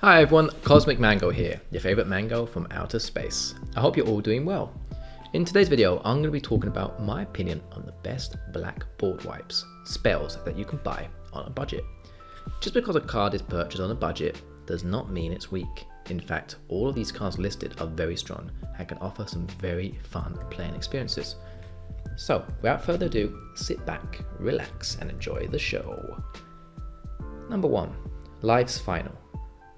Hi everyone, Cosmic Mango here, your favorite mango from outer space. I hope you're all doing well. In today's video, I'm going to be talking about my opinion on the best black board wipes, spells that you can buy on a budget. Just because a card is purchased on a budget does not mean it's weak. In fact, all of these cards listed are very strong and can offer some very fun playing experiences. So, without further ado, sit back, relax and enjoy the show. Number 1. Life's Final.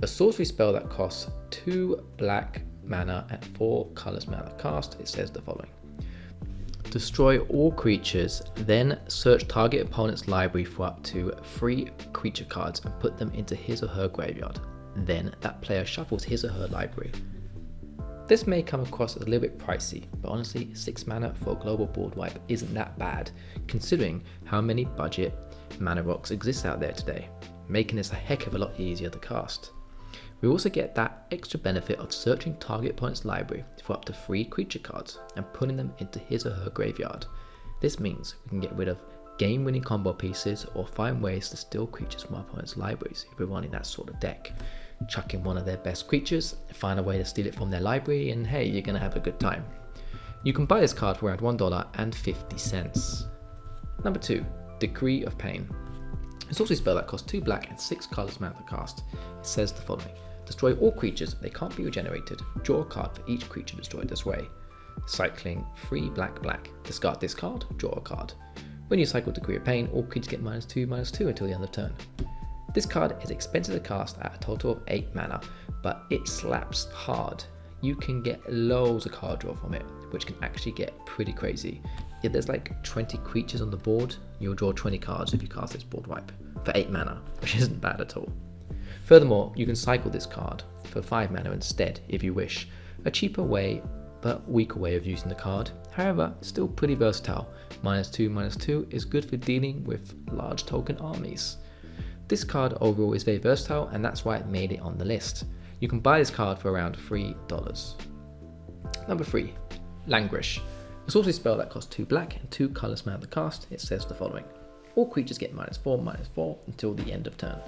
A sorcery spell that costs 2 black mana and 4 colors mana cast. It says the following. Destroy all creatures, then search target opponent's library for up to 3 creature cards and put them into his or her graveyard. Then that player shuffles his or her library. This may come across as a little bit pricey, but honestly 6 mana for a global board wipe isn't that bad, considering how many budget mana rocks exist out there today, making this a heck of a lot easier to cast. We also get that extra benefit of searching target opponent's library for up to 3 creature cards and putting them into his or her graveyard. This means we can get rid of game-winning combo pieces or find ways to steal creatures from our opponent's libraries if we're running that sort of deck. Chuck in one of their best creatures, find a way to steal it from their library, and hey, you're gonna have a good time. You can buy this card for around $1.50. Number 2, Decree of Pain. It's also a spell that costs 2 black and 6 colors mana to cast. It says the following. Destroy all creatures, they can't be regenerated. Draw a card for each creature destroyed this way. Cycling 3 black. Discard this card, draw a card. When you cycle Decree of Pain, all creatures get -2/-2 until the end of turn. This card is expensive to cast at a total of 8 mana, but it slaps hard. You can get loads of card draw from it, which can actually get pretty crazy. If there's like 20 creatures on the board, you'll draw 20 cards if you cast this board wipe for 8 mana, which isn't bad at all. Furthermore, you can cycle this card for 5 mana instead if you wish, a cheaper way but weaker way of using the card. However, still pretty versatile. -2/-2 is good for dealing with large token armies. This card overall is very versatile and that's why it made it on the list. You can buy this card for around $3. Number 3, Languish. A sorcery spell that costs 2 black and 2 colors mana to cast. It says the following. All creatures get -4/-4 until the end of turn.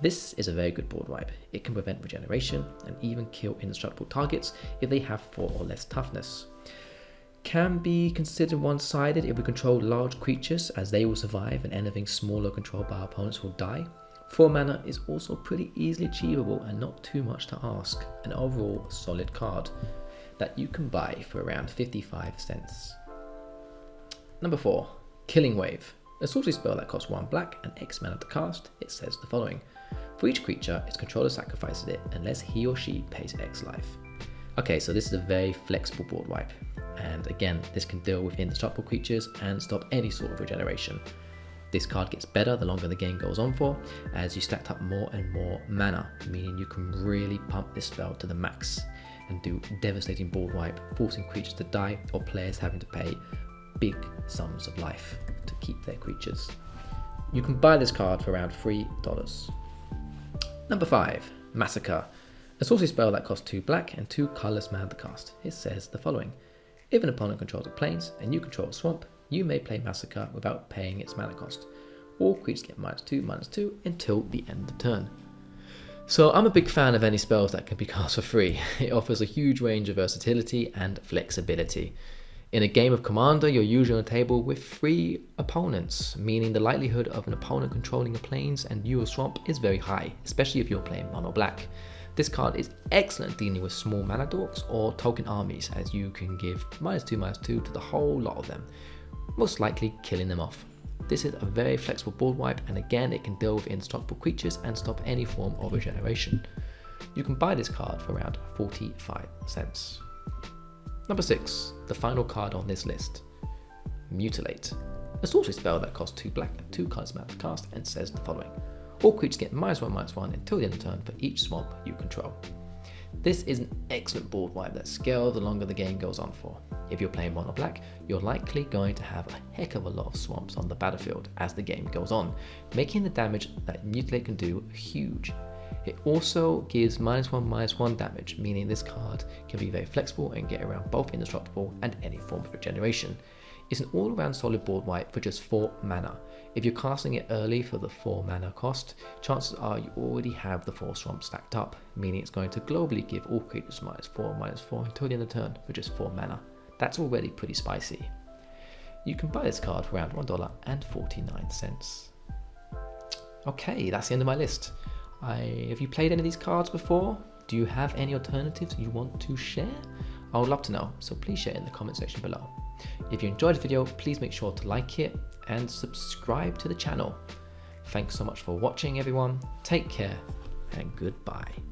This is a very good board wipe. It can prevent regeneration and even kill indestructible targets if they have 4 or less toughness. Can be considered one-sided if we control large creatures, as they will survive and anything smaller controlled by our opponents will die. 4 mana is also pretty easily achievable and not too much to ask. An overall solid card that you can buy for around 55 cents. Number 4, Killing Wave. A sorcery spell that costs 1 black and X mana to cast. It says the following. For each creature, its controller sacrifices it unless he or she pays X life. Okay, so this is a very flexible board wipe. And again, this can deal with indestructible creatures and stop any sort of regeneration. This card gets better the longer the game goes on for, as you stack up more and more mana, meaning you can really pump this spell to the max and do devastating board wipe, forcing creatures to die or players having to pay big sums of life to keep their creatures. You can buy this card for around $3. Number 5, Massacre. A sorcery spell that costs 2 black and 2 colors mana to cast. It says the following. If an opponent controls a plains and you control a swamp, you may play Massacre without paying its mana cost. All creatures get -2/-2 until the end of turn. So I'm a big fan of any spells that can be cast for free. It offers a huge range of versatility and flexibility. In a game of Commander, you're usually on a table with 3 opponents, meaning the likelihood of an opponent controlling a plains and you a swamp is very high, especially if you're playing mono black. This card is excellent dealing with small mana dorks or token armies, as you can give -2/-2 to the whole lot of them, most likely killing them off. This is a very flexible board wipe, and again it can deal with indestructible creatures and stop any form of regeneration. You can buy this card for around 45 cents. Number 6, the final card on this list, Mutilate. A sorcery spell that costs 2 black and 2 colors mana to cast and says the following. All creatures get -1/-1 until the end of turn for each swamp you control. This is an excellent board wipe that scales the longer the game goes on for. If you're playing mono black, you're likely going to have a heck of a lot of swamps on the battlefield as the game goes on, making the damage that Mutilate can do huge. It also gives -1/-1 damage, meaning this card can be very flexible and get around both indestructible and any form of regeneration. It's an all-around solid board wipe for just 4 mana. If you're casting it early for the 4 mana cost, chances are you already have the 4 swamp stacked up, meaning it's going to globally give all creatures -4/-4 until the end of the turn for just 4 mana. That's already pretty spicy. You can buy this card for around $1.49. Okay, that's the end of my list. Have you played any of these cards before? Do you have any alternatives you want to share? I would love to know, so please share in the comment section below. If you enjoyed the video, please make sure to like it and subscribe to the channel. Thanks so much for watching, everyone. Take care and goodbye.